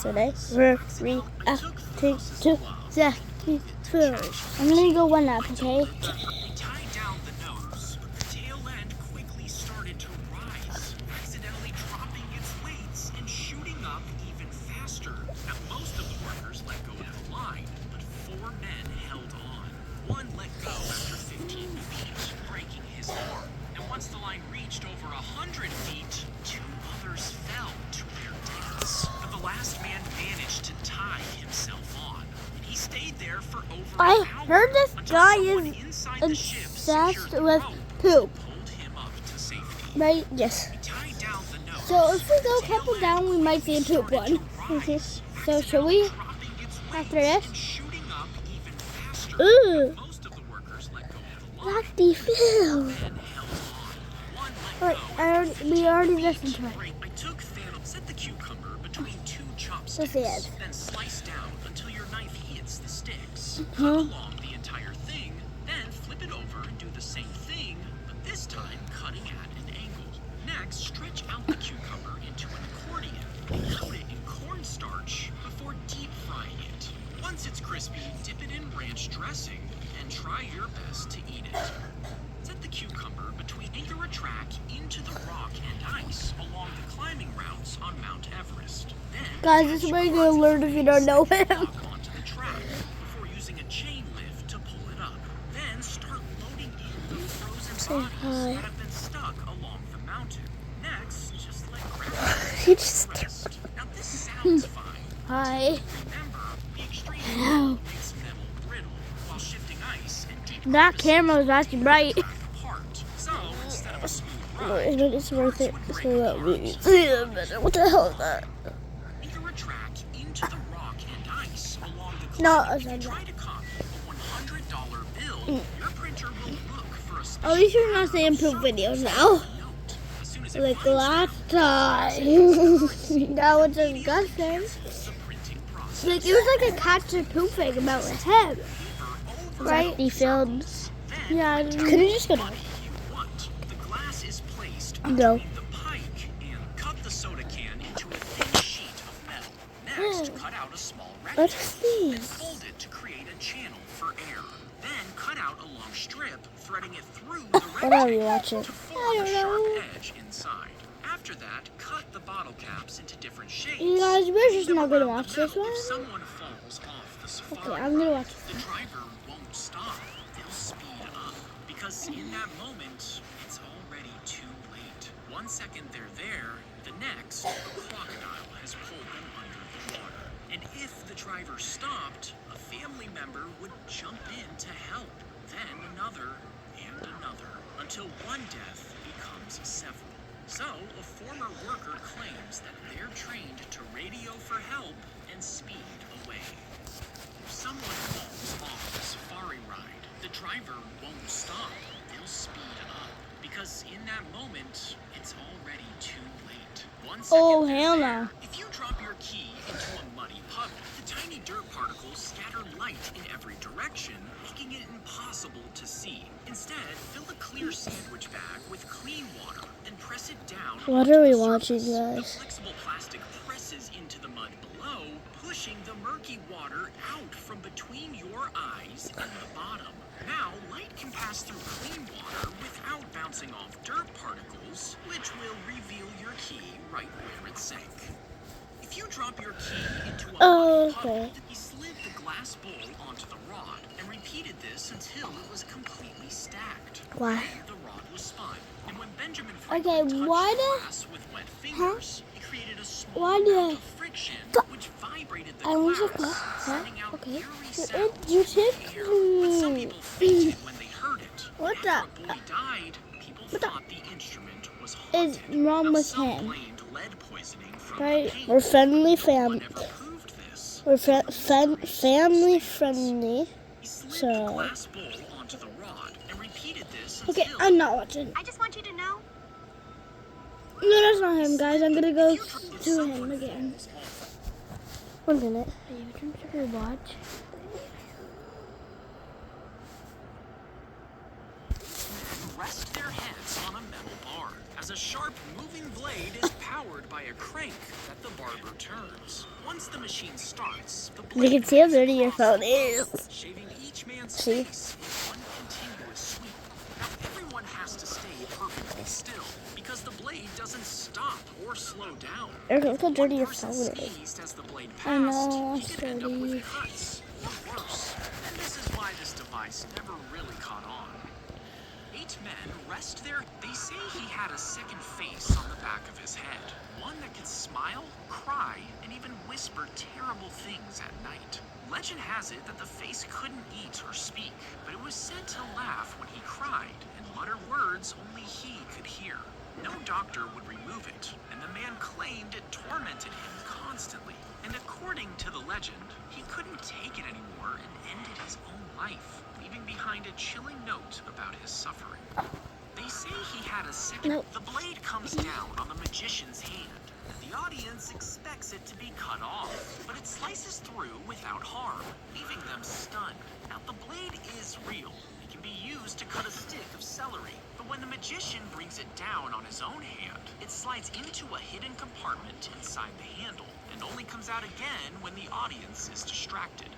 So next, we're 3, 2, 2, 2. I'm gonna go 1 up, okay? They tied down the nose, but the tail end quickly started to rise, accidentally dropping its weights and shooting up even faster. Now, most of the workers let go of the line, but 4 men held on. One let go after 15 feet, breaking his arm. And once the line reached over 100 feet, 2 others fell to their deaths. But the last man managed to tie himself on. He stayed there for over I an hour heard this until guy someone is inside the ship secured obsessed the with rope poop, and pulled him up to safety. right? Yes. He tied down the nose. So if we go The a couple tail down, end we might see a quickly poop started one. to rise, So should we? dropping its After weights this? and shooting up even faster. Ooh, Most of the workers let go of the line. Lofty Phil. Men held on. One Alright, let go. we already listened to it. I took Phantom, set the cucumber between 2 chopsticks, That's it. then slice down until your knife hits the sticks. Cut Huh? along the entire thing, then flip it over and do the same thing, but this time cutting at an angle. Next, stretch out the cucumber into an accordion and coat it in cornstarch before deep frying it. Once it's crispy, dip it in ranch dressing and try your best to eat it. Set the cucumber between anchor a track into the rock and ice along the climbing routes on Mount Everest. Then Guys, this is where you're gonna learn if you don't know him. lock onto the track before using a chain lift to pull it up. Then start loading in the frozen bodies hi. that have been stuck along the mountain. Next, just let gravity He just rest. Now this sounds fine. Hi. Remember, the extreme Ow. makes metal brittle, while shifting ice and deep That camera is actually bright. apart. So instead of a smooth ride, It's worth it. So that we see a minute. What the hell is that? anchor a track into the rock and ice along the No, cliff. it's If you not try to copy a $100 bill, your printer will look for a special At least you're not saying poop videos now. note. As soon as it Like finds last time. That was disgusting. the printing process. Like it was like a catch a poop thing about my head. Right? The films. Yeah. Could you just go down? You want. The glass is placed No. between the pike and cut the soda can into a thin sheet of metal. Next, cut out a small What rectangle is and this? fold it to create a channel for air. Then cut out a long strip, threading it through the What are we rectangle watching? to form a sharp edge inside. After that, cut the bottle caps into different shapes. You guys, we're just Leave not them gonna around watch the this metal. one. If someone falls off the safari I'm gonna watch the driver won't stop. They'll speed up. Because in that moment, it's already too late. 1 second they're there, the next, a crocodile has pulled them under the water. And if the driver stopped, a family member would jump in to help. Then another and another, until one death becomes several. So, a former worker claims that they're trained to radio for help and speed away. If someone falls off the safari ride, the driver won't stop. They'll speed up. Because in that moment, it's already too late. 1 second Oh, they're hell there. no. If you drop your key into a muddy puddle, the tiny dirt particles scatter light in every direction, making it impossible to see. Instead, fill a clear sandwich bag with clean water and press it down. What onto are we the watching, surface. The guys? flexible plastic presses into the mud below, pushing the murky water out from between your eyes and the bottom. Now, light can pass through clean water without bouncing off dirt particles, which will reveal your key right where it sank. If you drop your key into a Oh, muddy puddle, okay. you slid the glass bowl onto the rod and repeated this until it was completely stacked. Why? Then the rod was spun, and when Benjamin Okay, Franklin touched why the the- glass with wet fingers, it created a small Why amount did- of friction, which vibrated the I was glass, like, what? Huh? sending out Okay. eerie You sounds you in the air. But some people fainted when they heard it. What After the- a boy died, people What the- thought the instrument was is haunted. wrong Now, with some him? blamed lead poisoning from Right? paint. We're friendly No fam. one ever proved this. We're family friendly. He slid the So. glass bowl onto the rod and repeated this Okay, until I'm not watching. I just want you to know. No, that's not him, guys. I'm gonna go to him again. 1 minute. Are you trying to watch? rest their heads on a metal bar, as a sharp moving blade is powered by a crank that the barber turns. Once the machine starts, the You can blade see how cuts dirty your across phone the is. wall, shaving each man's See? face in one continuous sweep. Now everyone has to stay perfectly still because the blade doesn't stop or slow down. Look how If dirty one your person phone is. sneezed as the blade I passed, know, he could end up dirty. with cuts or worse. And this is why this device never really caught on. 8 men rest there. They say he had a second face on the back of his head. One that could smile, cry, and even whisper terrible things at night. Legend has it that the face couldn't eat or speak, but it was said to laugh when he cried and mutter words only he could hear. No doctor would remove it, and the man claimed it tormented him constantly. And according to the legend, he couldn't take it anymore and ended his own life, leaving behind a chilling note about his suffering. They say he had a second. Nope. The blade comes down on the magician's hand, and the audience expects it to be cut off, but it slices through without harm, leaving them stunned. Now, the blade is real. It can be used to cut a stick of celery, but when the magician brings it down on his own hand, it slides into a hidden compartment inside the handle, and only comes out again when the audience is distracted.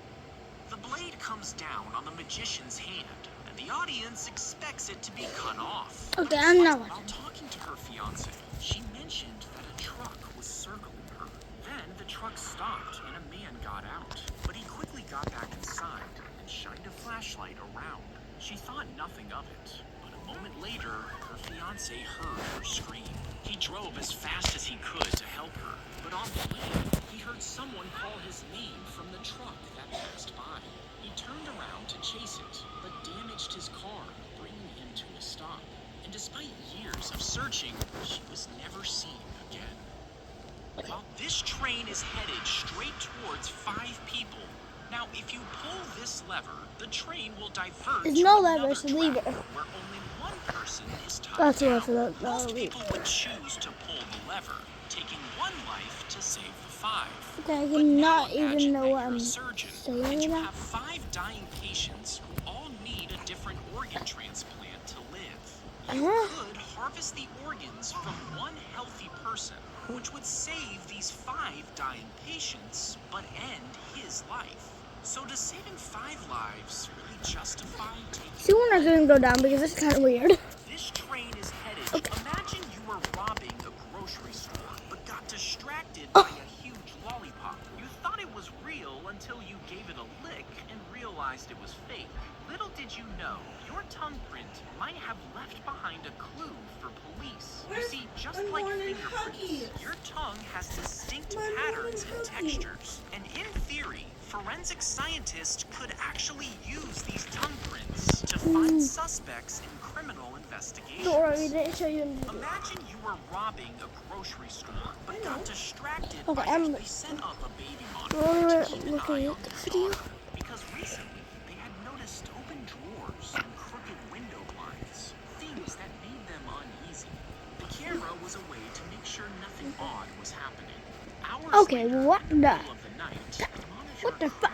The blade comes down on the magician's hand, and the audience expects it to be cut off. Okay, I'm not While watching. talking to her fiance, she mentioned that a truck was circling her. Then the truck stopped and a man got out, but he quickly got back inside and shined a flashlight around. She thought nothing of it, but a moment later, her fiance heard her scream. He drove as fast as he could to help her, but on the way, he heard someone call his name from the truck that passed by. He turned around to chase it, but damaged his car, bringing him to a stop. And despite years of searching, she was never seen again. While this train is headed straight towards 5 people. Now, if you pull this lever, the train will divert There's to no lever, another so leave track it. where only one person is tied That's the down. lever, that Most leave people would choose to pull the lever, taking one life to save the 5. Okay, I But now cannot imagine even know that what you're I'm a surgeon saying and you right now. have 5 dying patients who all need a different organ transplant to live. You Uh-huh. could harvest the organs from one healthy person, which would save these 5 dying patients, but end his life. So does saving 5 lives really justify taking? See, we're not gonna go down because it's kind of weird. This train is headed. Okay. Imagine you were robbing a grocery store, but got distracted by a huge lollipop. You thought it was real until you gave it a lick and realized it was fake. Little did you know, your tongue print might have left behind a clue for police. You see, just like fingerprints, your tongue has distinct patterns and textures. And in theory, forensic scientists could actually use these tongue prints to find suspects in criminal investigations. Don't worry, we didn't show you in the video. Imagine you were robbing a grocery store, but got distracted Okay, by I'm- they set up a baby We're monitor only to keep an looking eye at on the their video. daughter. Because recently, they had noticed open drawers and crooked window blinds, things that made them uneasy. The camera was a way to make sure nothing odd was happening. Hours Okay, later, what in the the- middle of the night, the monitor What the fuck?